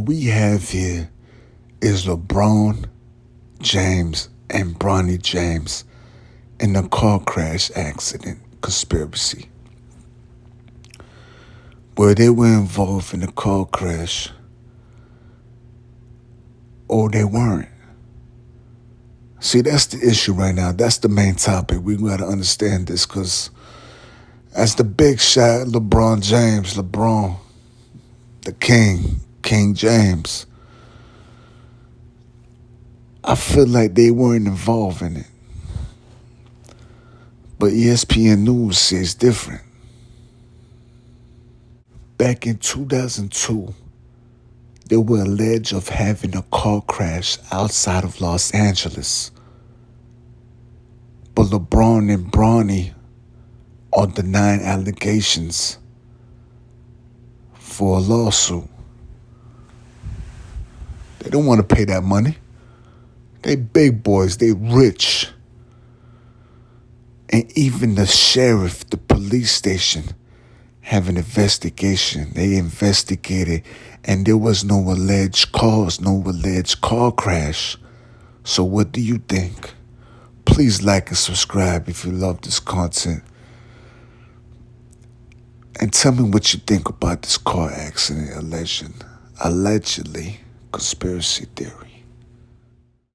what we have here is LeBron James and Bronny James in a car crash accident conspiracy, where they were involved in a car crash or they weren't. See, that's the issue right now. That's the main topic. We got to understand this because as the big shot, LeBron James, LeBron, the King James, I feel like they weren't involved in it. But ESPN News says different. Back in 2002, they were alleged of having a car crash outside of Los Angeles. But LeBron and Bronny are denying allegations for a lawsuit. They don't want to pay that money. They big boys, they rich. And even the sheriff, the police station, have an investigation. They investigated and there was no alleged cause, no alleged car crash. So what do you think? Please like and subscribe if you love this content. And tell me what you think about this car accident allegedly conspiracy theory.